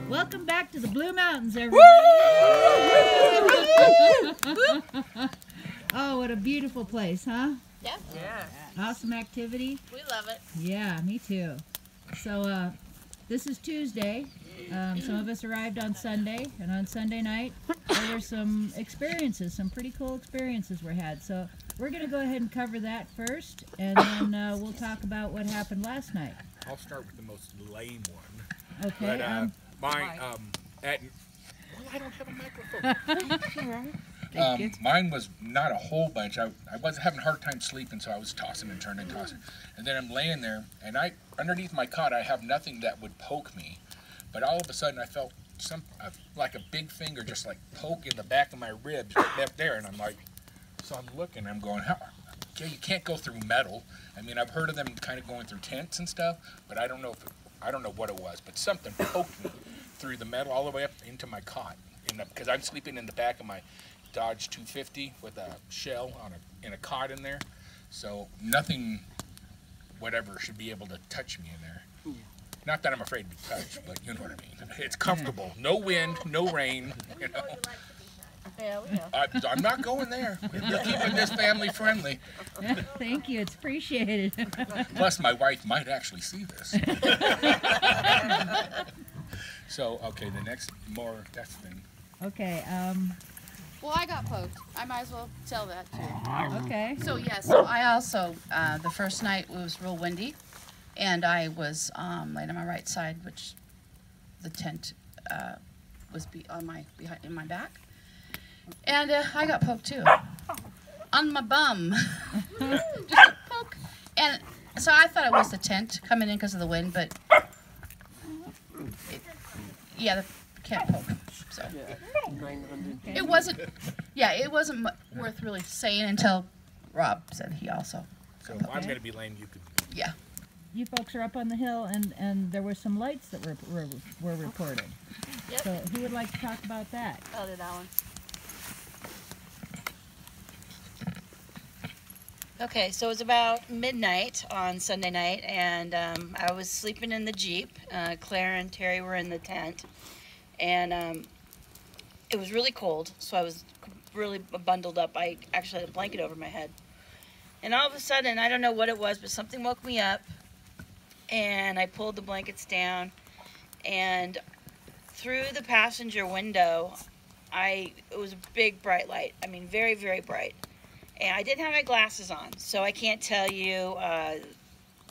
Welcome back to the Blue Mountains, everybody. Oh, what a beautiful place, huh? Yeah. Yeah. Awesome activity. We love it. Yeah, me too. So this is Tuesday. Some of us arrived on Sunday, and on Sunday night there were some experiences, some pretty cool experiences were had. So we're going to go ahead and cover that first, and then we'll talk about what happened last night. I'll start with the most lame one. Okay. But mine, well, I don't have a microphone. Mine was not a whole bunch. I was having a hard time sleeping, so I was tossing and turning, and then I'm laying there, and underneath my cot, I have nothing that would poke me, but all of a sudden I felt like a big finger just like poke in the back of my ribs right up there, and I'm like, so I'm looking, I'm going, okay, you can't go through metal. I mean, I've heard of them kind of going through tents and stuff, but I don't know what it was, but something poked me through the metal all the way up into my cot, because I'm sleeping in the back of my Dodge 250 with a shell in a cot in there, so nothing, whatever, should be able to touch me in there. Not that I'm afraid to be touched, but you know what I mean. It's comfortable. No wind, no rain. You know. Yeah, we know. I'm not going there. We're keeping this family friendly. Thank you. It's appreciated. Plus, my wife might actually see this. So, okay, the next that's thing. Okay. Well, I got poked. I might as well tell that too. Okay. So I also, the first night it was real windy, and I was laying on my right side, which the tent was in my back, and I got poked too, on my bum, just a poke, and so I thought it was the tent coming in because of the wind, but the cat poke. So it wasn't worth really saying until Rob said he also. So if I'm going to be lame, you could. Yeah. You folks are up on the hill, and there were some lights that were reported. Yep. So who would like to talk about that? I'll do that one. Okay, so it was about midnight on Sunday night, and I was sleeping in the Jeep. Claire and Terry were in the tent, and it was really cold, so I was really bundled up. I actually had a blanket over my head. And all of a sudden, I don't know what it was, but something woke me up, and I pulled the blankets down, and through the passenger window, it was a big bright light. I mean, very, very bright. And I didn't have my glasses on, so I can't tell you,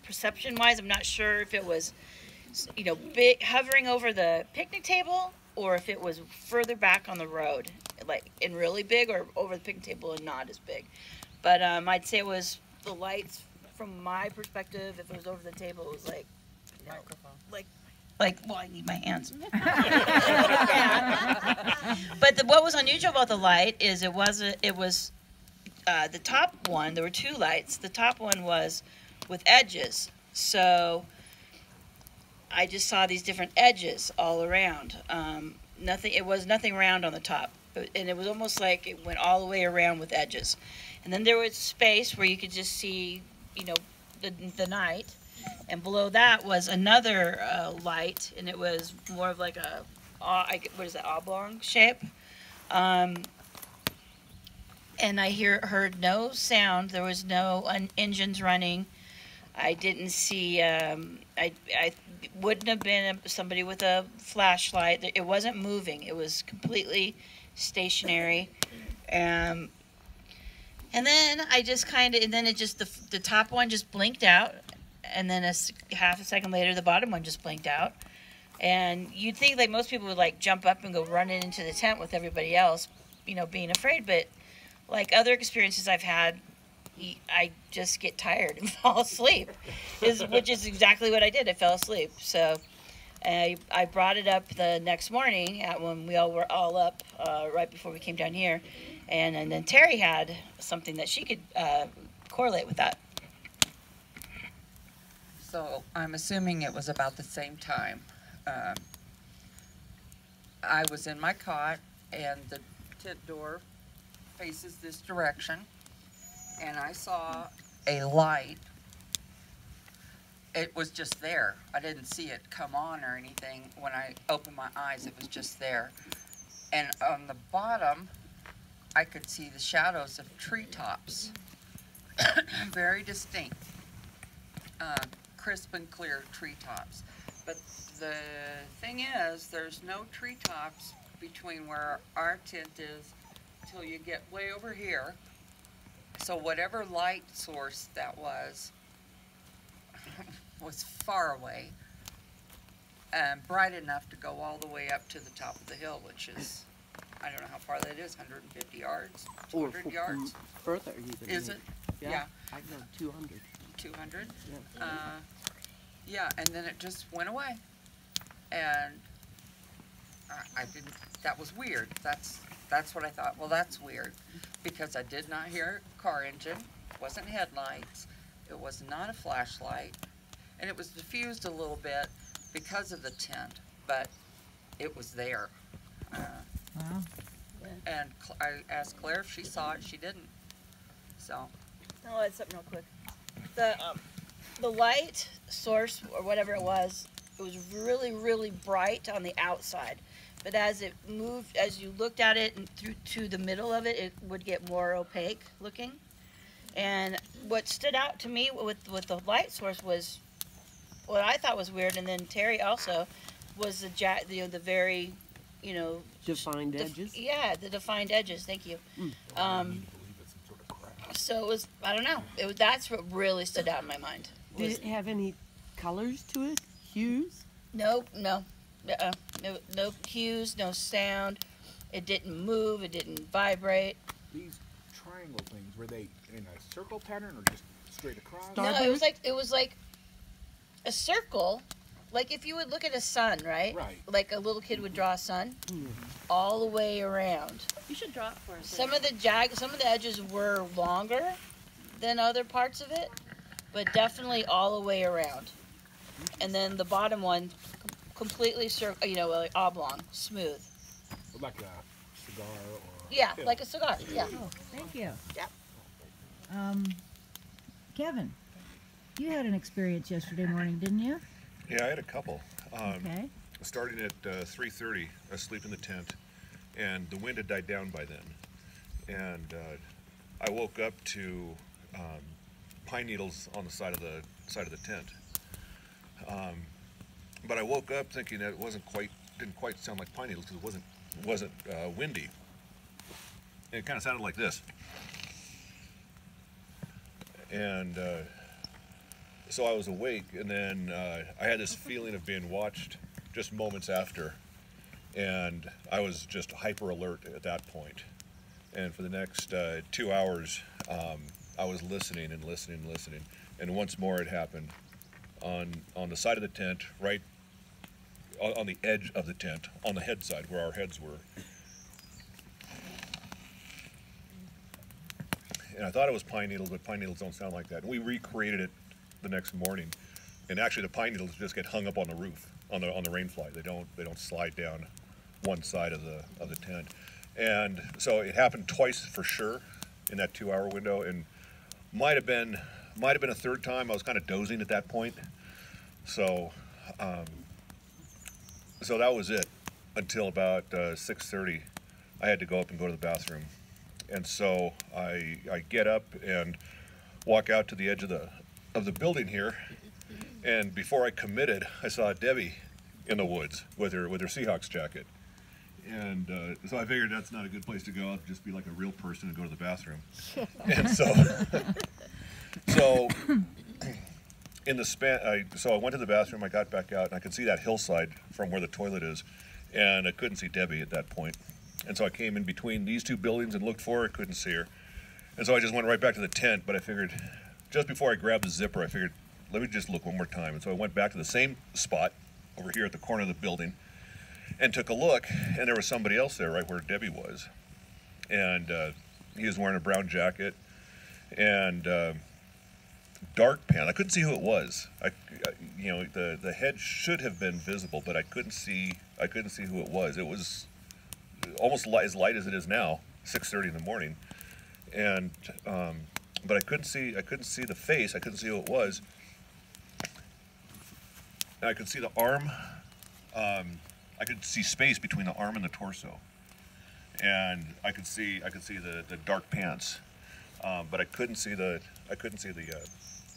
perception-wise, I'm not sure if it was, big, hovering over the picnic table, or if it was further back on the road, like, and really big, or over the picnic table and not as big. But I'd say it was the lights from my perspective. If it was over the table, it was like, well, I need my hands. But what was unusual about the light is it was the top one. There were two lights. The top one was with edges, so I just saw these different edges all around. It was nothing round on the top, and it was almost like it went all the way around with edges. And then there was space where you could just see, the night. And below that was another light, and it was more of like oblong shape. And I heard no sound. There was no engines running. I didn't see. I wouldn't have been somebody with a flashlight. It wasn't moving. It was completely stationary. And then the top one just blinked out, and then half a second later, the bottom one just blinked out. And you'd think like most people would like jump up and go running into the tent with everybody else, being afraid. But like other experiences I've had, I just get tired and fall asleep, which is exactly what I did. I fell asleep. So I brought it up the next morning when we all were all up right before we came down here. And then Terry had something that she could correlate with that. So I'm assuming it was about the same time. I was in my cot, and the tent door faces this direction, and I saw a light. It was just there. I didn't see it come on or anything. When I opened my eyes, it was just there. And on the bottom, I could see the shadows of treetops. Very distinct. Crisp and clear treetops. But the thing is, there's no treetops between where our tent is till you get way over here. So whatever light source that was far away and bright enough to go all the way up to the top of the hill, which is, I don't know how far that is, 150 yards, 200 yards? Further even. Is it? Yeah. I go 200. 200? Yeah. Yeah, and then it just went away. And I didn't, that was weird. That's what I thought. Well, that's weird, because I did not hear a car engine, wasn't headlights, it was not a flashlight, and it was diffused a little bit because of the tent, but it was there. Wow. And I asked Claire if she saw it. She didn't. So. I'll add something real quick. The light source, or whatever it was really, really bright on the outside. But as it moved, as you looked at it and through to the middle of it, it would get more opaque looking. And what stood out to me with the light source was what I thought was weird, and then Terry also, was the very, Defined edges? Yeah, the defined edges. Thank you. So it was, I don't know. That's what really stood out in my mind. Did it have any colors to it? Hues? Nope, no. No hues, no sound. It didn't move. It didn't vibrate. These triangle things, were they in a circle pattern or just straight across? No, it was like a circle. Like if you would look at a sun, right? Right. Like a little kid would draw a sun, all the way around. You should draw it for us. Some of the edges were longer than other parts of it, but definitely all the way around. And then the bottom one, completely like oblong, smooth. Like a cigar or... Yeah, like a cigar. Yeah. Oh, thank you. Yeah. Kevin, you had an experience yesterday morning, didn't you? Yeah, I had a couple. Okay. Starting at 3:30, I was asleep in the tent, and the wind had died down by then. And I woke up to pine needles on the side of the tent. But I woke up thinking that it didn't quite sound like pine needles because it wasn't windy. And it kind of sounded like this. And so I was awake, and then I had this feeling of being watched just moments after, and I was just hyper alert at that point. And for the next 2 hours, I was listening, and once more it happened on the side of the tent, right on the edge of the tent, on the head side where our heads were. And I thought it was pine needles, but pine needles don't sound like that. And we recreated it the next morning, and actually the pine needles just get hung up on the roof, on the rainfly. They don't slide down one side of the tent. And so it happened twice for sure in that 2 hour window, and might have been a third time. I was kind of dozing at that point. So so that was it until about 6:30. I had to go up and go to the bathroom. And so I get up and walk out to the edge of the building here, and before I committed, I saw Debbie in the woods with her Seahawks jacket. And so I figured that's not a good place to go. I'll just be like a real person and go to the bathroom. And so in the span, so I went to the bathroom, I got back out, and I could see that hillside from where the toilet is, and I couldn't see Debbie at that point. And so I came in between these two buildings and looked for her, couldn't see her. And so I just went right back to the tent, but I figured, just before I grabbed the zipper, I figured, let me just look one more time. And so I went back to the same spot over here at the corner of the building and took a look, and there was somebody else there right where Debbie was. And he was wearing a brown jacket and dark pants. I couldn't see who it was. The head should have been visible, but I couldn't see who it was. It was almost as light as it is now, 6:30 in the morning, and but I couldn't see the face. I couldn't see who it was. And I could see the arm. I could see space between the arm and the torso, and I could see the dark pants, but I couldn't see the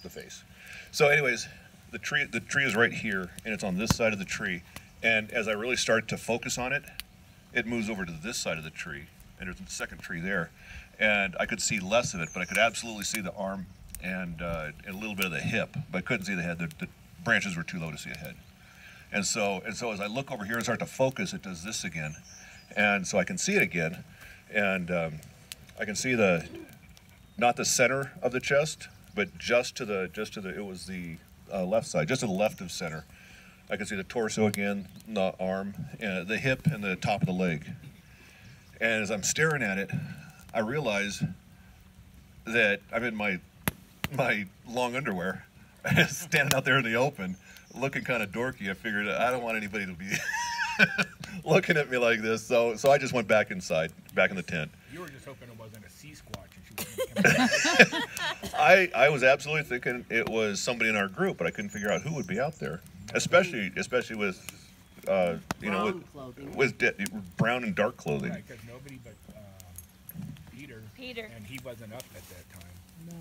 face. So, anyways, the tree is right here, and it's on this side of the tree. And as I really start to focus on it, it moves over to this side of the tree, and there's a second tree there, and I could see less of it, but I could absolutely see the arm and a little bit of the hip, but I couldn't see the head. The branches were too low to see a head. And so as I look over here and start to focus, it does this again, and so I can see it again, and I can see not the center of the chest, but just to the it was the left side, just to the left of center. I can see the torso again, the arm, and the hip, and the top of the leg. And as I'm staring at it, I realize that I'm in my long underwear, standing out there in the open, looking kind of dorky. I figured I don't want anybody to be looking at me like this, so I just went back inside, back in the tent. You were just hoping it wasn't a sea squatch and she was I was absolutely thinking it was somebody in our group, but I couldn't figure out who would be out there, especially with with brown and dark clothing. Right, because nobody but Peter, and he wasn't up at that time. No.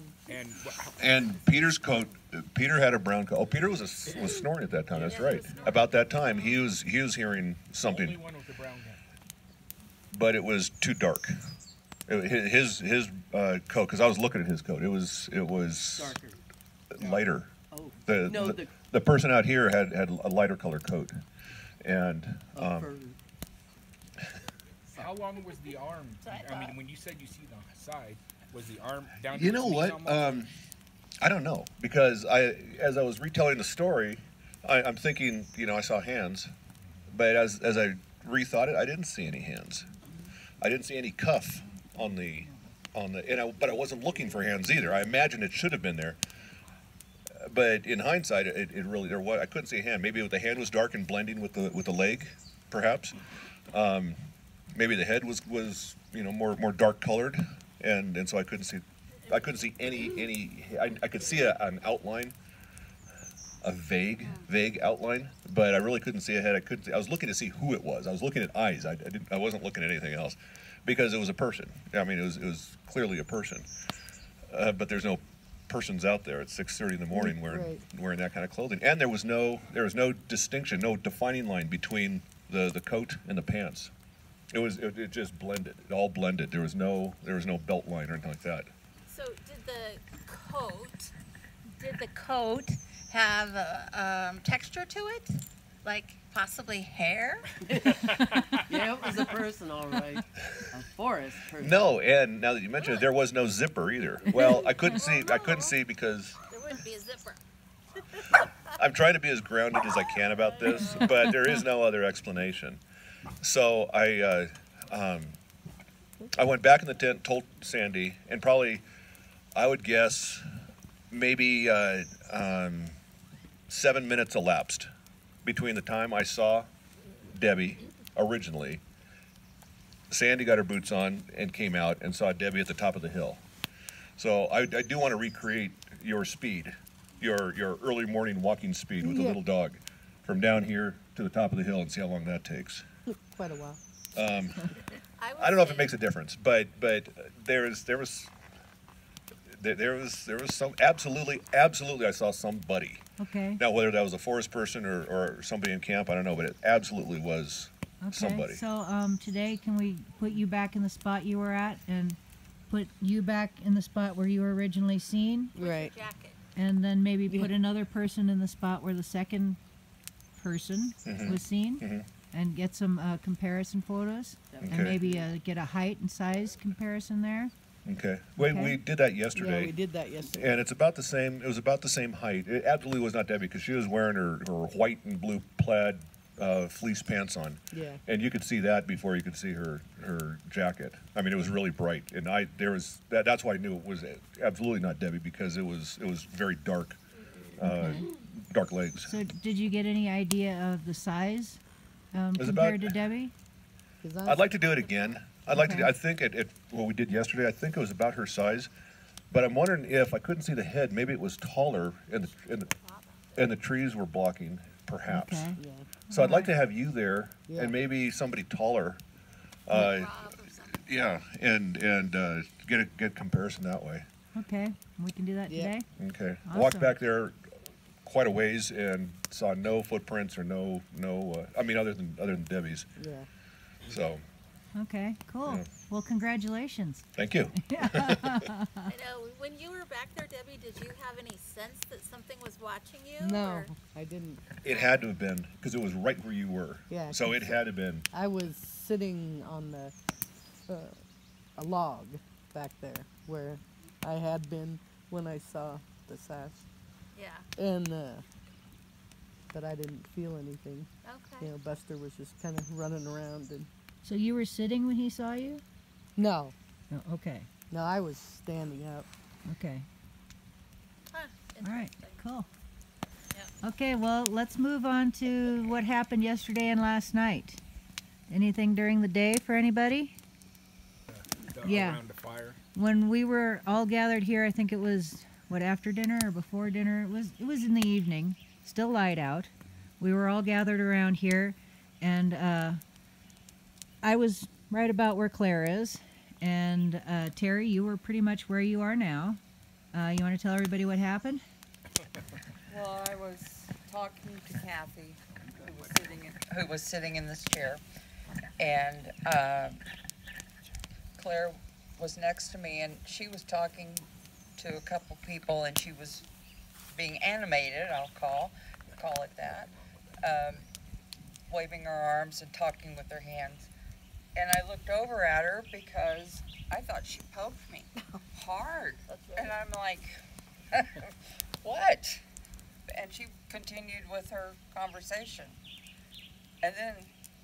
And Peter's coat. Peter had a brown coat. Oh, Peter was snoring at that time. That's right. About that time, he was hearing something. Only one with the brown guy. But it was too dark. His coat, because I was looking at his coat. It was darker, lighter. Oh. The person out here had a lighter color coat, and how long was the arm? I mean, when you said you see the side, was the arm down? You know what? I don't know, because as I was retelling the story, I'm thinking, I saw hands, but as I rethought it, I didn't see any hands. I didn't see any cuff but I wasn't looking for hands either. I imagine it should have been there, but in hindsight, it really I couldn't see a hand. Maybe the hand was dark and blending with the leg, perhaps. Maybe the head was more dark colored, and so I couldn't see any. I could see an outline, a vague outline, but I really couldn't see a head. I was looking to see who it was. I was looking at eyes. I wasn't looking at anything else, because it was a person. I mean, it was clearly a person, but there's no persons out there at 6:30 in the morning wearing that kind of clothing. And there was no distinction, no defining line between the coat and the pants. It just blended. It all blended. There was no belt line or anything like that. So did the coat have texture to it? Like possibly hair? Yeah, it was a person, all right. A forest person. No, and now that you mention it, there was no zipper either. Well, I couldn't see because there wouldn't be a zipper. I'm trying to be as grounded as I can about this, but there is no other explanation. So I went back in the tent, told Sandy, and probably I would guess maybe 7 minutes elapsed between the time I saw Debbie originally. Sandy got her boots on and came out and saw Debbie at the top of the hill. So I do want to recreate your speed, your early morning walking speed with the little dog, from down here to the top of the hill, and see how long that takes. Quite a while. I don't know if it makes a difference, but there was some absolutely I saw somebody. Okay. Now whether that was a forest person or somebody in camp, I don't know, but it absolutely was somebody. So today, can we put you back in the spot you were at, and put you back in the spot where you were originally seen? Right. Jacket. And then maybe put another person in the spot where the second person was seen, and get some comparison photos, and maybe get a height and size comparison there. Okay. We did that yesterday. Yeah, we did that yesterday. And it's about the same. It was about the same height. It absolutely was not Debbie, because she was wearing her white and blue plaid fleece pants on. Yeah. And you could see that before you could see her jacket. I mean, it was really bright, and that's why I knew it was absolutely not Debbie, because it was very dark, dark legs. So did you get any idea of the size compared to Debbie? I'd like to do it again. I'd like Okay. to. I think what we did yesterday. I think it was about her size, but I'm wondering if I couldn't see the head. Maybe it was taller, and the trees were blocking, perhaps. Okay. Yeah. So I'd like to have you there, Yeah. and maybe somebody taller. Rob or something. Yeah, and get a comparison that way. Okay, we can do that Yeah. today. Okay. Awesome. Walked back there quite a ways and saw no footprints or no. I mean, other than Debbie's. Yeah. So Okay, cool. Yeah. Well, congratulations. thank you. I know. When you were back there, Debbie, did you have any sense that something was watching you? No, or- I didn't. It had to have been because it was right where you were. Yeah, So it had to have been. I was sitting on a log back there where I had been when I saw the sash, Yeah. and but I didn't feel anything. Okay. You know, Buster was just kind of running around, and So you were sitting when he saw you? no, Oh, okay, I was standing up. okay. Huh, All right, interesting. cool. Yep. Okay, well, let's move on to what happened yesterday and last night. Anything during the day for anybody? Yeah. Around the fire. When we were all gathered here, I think it was, after dinner or before dinner? It was in the evening, still light out. We were all gathered around here, and I was right about where Claire is, and Terry, you were pretty much where you are now. You want to tell everybody what happened? Well, I was talking to Kathy, who was sitting in this chair, and Claire was next to me, and she was talking to a couple people, and she was being animated. I'll call it that, waving her arms and talking with her hands. And I looked over at her because I thought she poked me hard, and I'm like, what? And she continued with her conversation. And then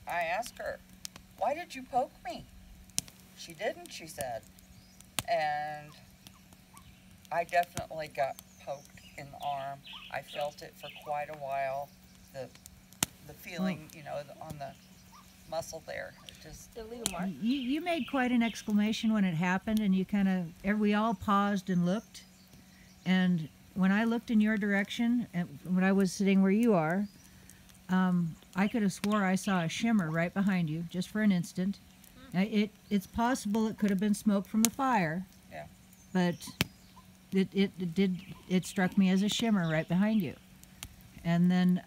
I asked her, why did you poke me? She didn't, she said. And I definitely got poked in the arm. I felt it for quite a while. The feeling, on the muscle there. It just, Did it leave a mark? You made quite an exclamation when it happened, and you we all paused and looked. And when I looked in your direction, and when I was sitting where you are, I could have swore I saw a shimmer right behind you, just for an instant. It's possible it could have been smoke from the fire. Yeah. But it struck me as a shimmer right behind you. And then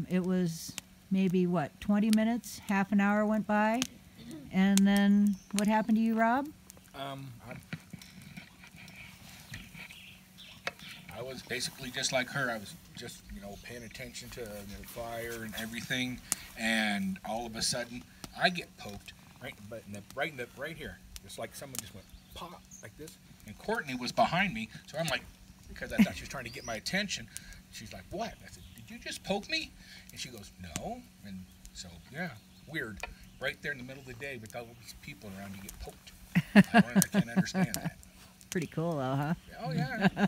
it was maybe 20 minutes, half an hour went by, and then what happened to you, Rob? I was basically just like her. I was just, paying attention to the fire and everything, and all of a sudden, I get poked right here, just like someone just went pop like this. And Courtney was behind me, so I'm like, because I thought she was trying to get my attention. She's like, "What?" I said, "Did you just poke me?" And she goes, "No." And so, yeah, weird. Right there in the middle of the day with all these people around, you get poked. I can't understand that. Pretty cool, though, huh? Oh yeah.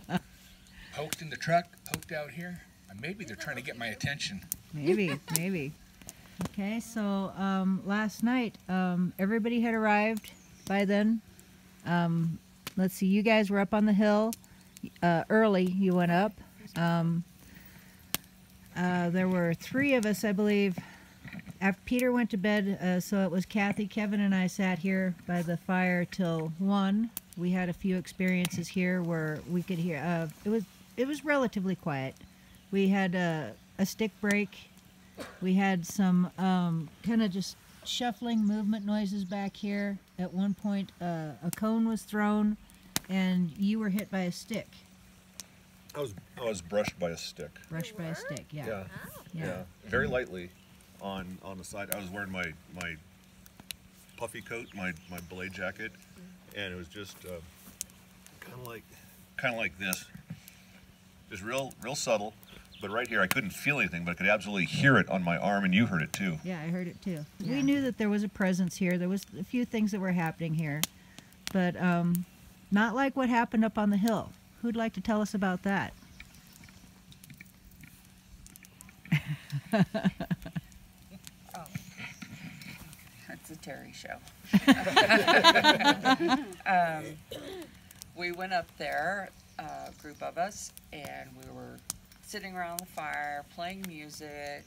Poked in the truck, poked out here. Maybe they're trying to get my attention. Maybe. Okay, so last night, everybody had arrived by then. Let's see, you guys were up on the hill early. You went up. There were 3 of us, I believe. After Peter went to bed, so it was Kathy, Kevin, and I sat here by the fire till 1. We had a few experiences here where we could hear. It was relatively quiet. We had a stick break. We had some kind of just shuffling movement noises back here. At one point, a cone was thrown, and you were hit by a stick. I was brushed by a stick. Brushed by a stick, yeah. Yeah. Oh. Yeah. Very lightly on the side. I was wearing my puffy coat, my belay jacket, and it was just kind of like this. Just real subtle. But right here, I couldn't feel anything, but I could absolutely hear it on my arm, and you heard it too. Yeah, I heard it too. Yeah. We knew that there was a presence here. There was a few things that were happening here, but not like what happened up on the hill. Who'd like to tell us about that? It's a Terry show. We went up there, a group of us, and we were sitting around the fire, playing music,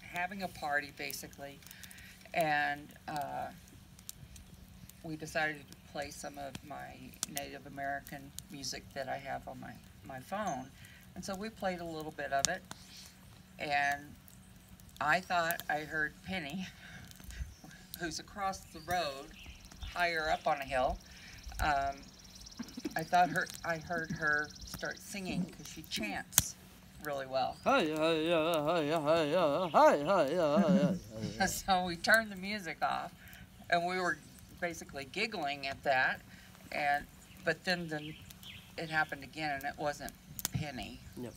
having a party basically, and we decided to play some of my Native American music that I have on my phone. And so we played a little bit of it, and I thought I heard Penny, who's across the road, higher up on a hill. I heard her start singing because she chants really well. So we turned the music off, and we were basically giggling at that, but then it happened again, and it wasn't Penny. No.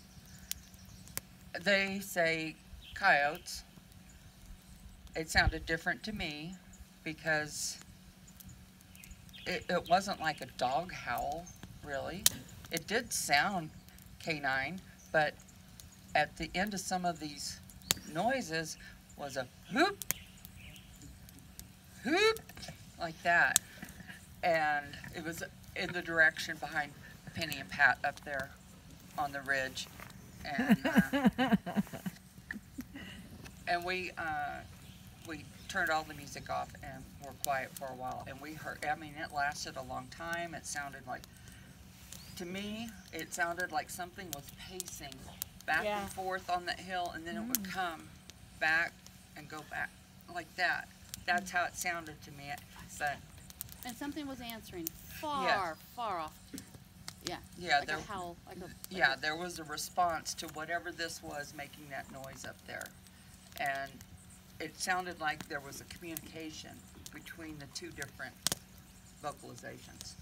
They say coyotes. It sounded different to me because it wasn't like a dog howl, really. It did sound canine, but at the end of some of these noises was a whoop, whoop, like that. And it was in the direction behind Penny and Pat up there on the ridge. And we turned all the music off and were quiet for a while. And we heard, I mean, it lasted a long time. It sounded like, to me, it sounded like something was pacing back and forth on that hill, and then it would come back and go back like that. That's how it sounded to me. But and something was answering far off. Yeah. Yeah, like a howl. There was a response to whatever this was making that noise up there, and it sounded like there was a communication between the two different vocalizations.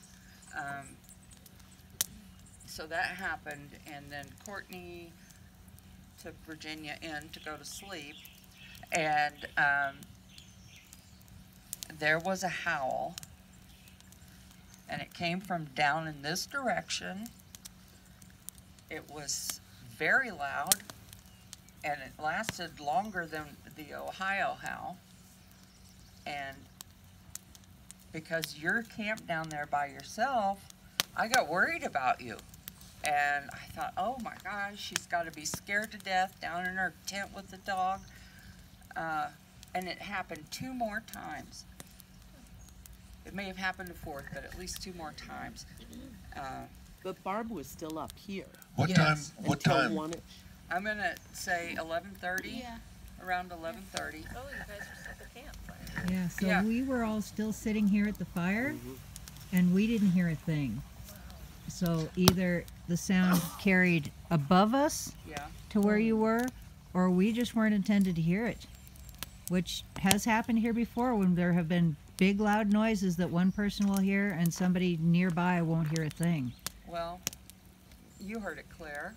So that happened, and then Courtney took Virginia in to go to sleep, and there was a howl, and it came from down in this direction. It was very loud, and it lasted longer than the Ohio howl. And because you're camped down there by yourself, I got worried about you. And I thought, oh my gosh, she's got to be scared to death down in her tent with the dog. And it happened 2 more times. It may have happened a fourth, but at least 2 more times. But Barb was still up here. What time? What time? I'm going to say 11:30. Yeah. Around 11:30. Oh, you guys were still at the campfire. Yeah, so we were all still sitting here at the fire, and we didn't hear a thing. So either the sound carried above us to where you were, or we just weren't intended to hear it, which has happened here before when there have been big loud noises that one person will hear and somebody nearby won't hear a thing. Well, you heard it, Claire.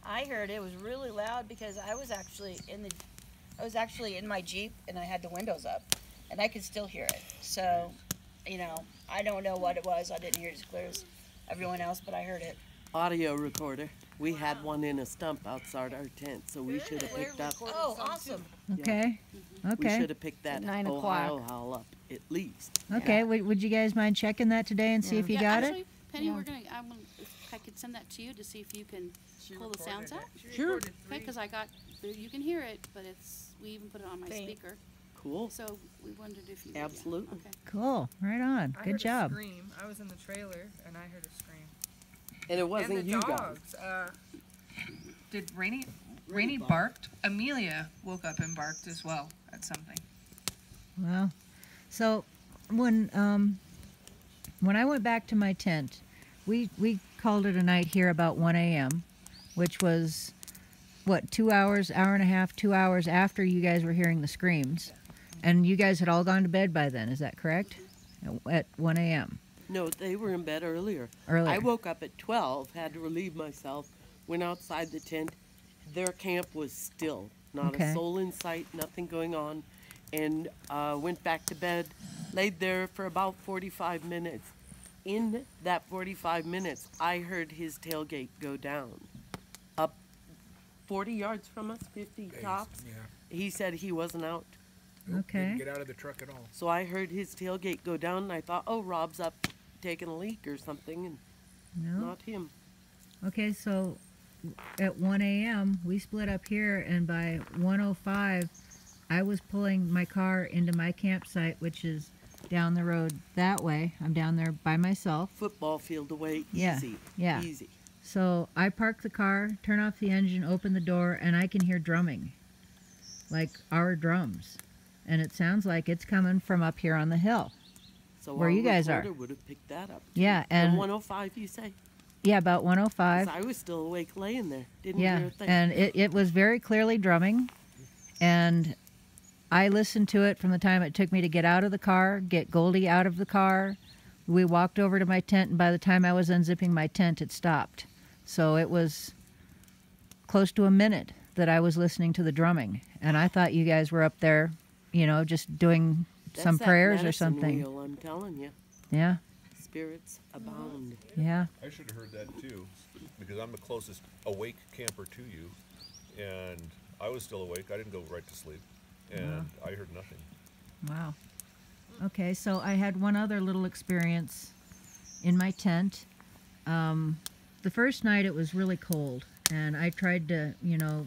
I heard it was really loud because I was actually in my Jeep, and I had the windows up, and I could still hear it. So, you know, I don't know what it was. I didn't hear it as clear as everyone else, but I heard it. Audio recorder. We had one in a stump outside our tent, so we should have picked up. Oh, awesome. Okay. We Okay. should have picked that 9 Ohio o'clock. howl up at least. Okay. Would you guys mind checking that today and see if you got actually, it? Penny, if I could send that to you to see if you can pull the sounds out. Sure. Okay, because you can hear it, but we even put it on my speaker. Cool. So we wondered if you. Absolutely. Okay. Cool. Right on. I Good heard job. A scream. I was in the trailer and I heard a scream. And it wasn't and the you dogs. guys. Did Rainey barked? Amelia woke up and barked as well at something. Well, so when I went back to my tent, we called it a night here about 1 a.m., which was, what, 2 hours, hour and a half, 2 hours after you guys were hearing the screams. And you guys had all gone to bed by then, is that correct? At 1 a.m. No, they were in bed earlier. Earlier. I woke up at 12, had to relieve myself, went outside the tent. Their camp was still. Not Okay. a soul in sight, nothing going on. And went back to bed, laid there for about 45 minutes. In that 45 minutes, I heard his tailgate go down. Up 40 yards from us, 50 tops. Yeah. He said he wasn't out Nope, Okay. Didn't get out of the truck at all. So I heard his tailgate go down, and I thought, oh, Rob's up taking a leak or something, and No. not him. Okay, so at 1 a.m. we split up here, and by 1:05 I was pulling my car into my campsite, which is down the road that way. I'm down there by myself. Football field away, Yeah, easy, yeah. easy. So I park the car, turn off the engine, open the door, and I can hear drumming, like our drums. And it sounds like it's coming from up here on the hill, So where our you guys are. recorder would have picked that up. Too. Yeah, And and 105, you say? yeah, about 1:05. 'Cause I was still awake laying there. Didn't Yeah, hear a thing. and it was very clearly drumming, and I listened to it from the time it took me to get out of the car, get Goldie out of the car. We walked over to my tent, and by the time I was unzipping my tent, it stopped. So it was close to a minute that I was listening to the drumming, and I thought you guys were up there, you know, just doing That's some that prayers or medicine something. Wheel, I'm telling you. Yeah, Spirits abound. yeah. I should have heard that too, because I'm the closest awake camper to you, and I was still awake. I didn't go right to sleep, and I heard nothing. Wow. Okay, so I had one other little experience in my tent. The first night it was really cold, and I tried to, you know,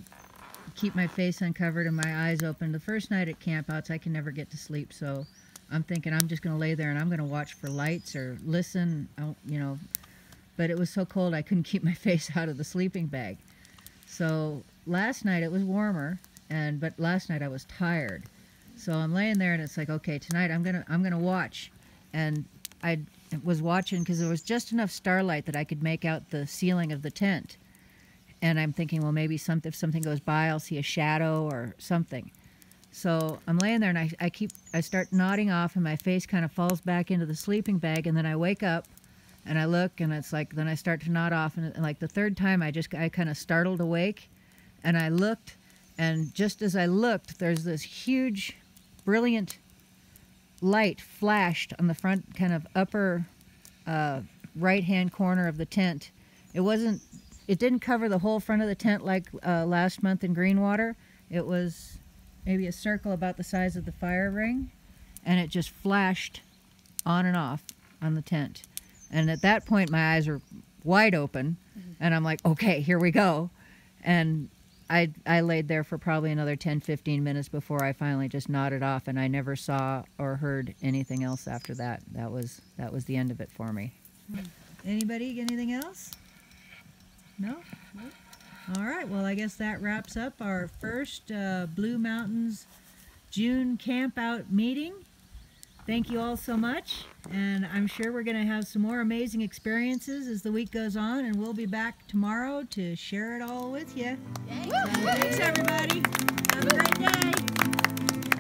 keep my face uncovered and my eyes open. The first night at campouts, I can never get to sleep, so I'm thinking I'm just going to lay there and I'm going to watch for lights or listen, you know. But it was so cold I couldn't keep my face out of the sleeping bag. So last night it was warmer, but last night I was tired. So I'm laying there and it's like, okay, tonight I'm gonna watch, and I was watching because there was just enough starlight that I could make out the ceiling of the tent, and I'm thinking, well, maybe if something goes by, I'll see a shadow or something. So I'm laying there and I start nodding off, and my face kind of falls back into the sleeping bag, and then I wake up and I look, and it's like, then I start to nod off, and like the third time I kind of startled awake, and I looked, and just as I looked, there's this huge brilliant light flashed on the front kind of upper right-hand corner of the tent. It didn't cover the whole front of the tent like last month in Greenwater. It was maybe a circle about the size of the fire ring, and it just flashed on and off on the tent. And at that point, my eyes were wide open, and I'm like, okay, here we go. And I laid there for probably another 10-15 minutes before I finally just nodded off, and I never saw or heard anything else after that. That was the end of it for me. Anybody, anything else? No? All right, well, I guess that wraps up our first Blue Mountains June Campout meeting. Thank you all so much, and I'm sure we're going to have some more amazing experiences as the week goes on, and we'll be back tomorrow to share it all with you. So, thanks, everybody. Have a great day.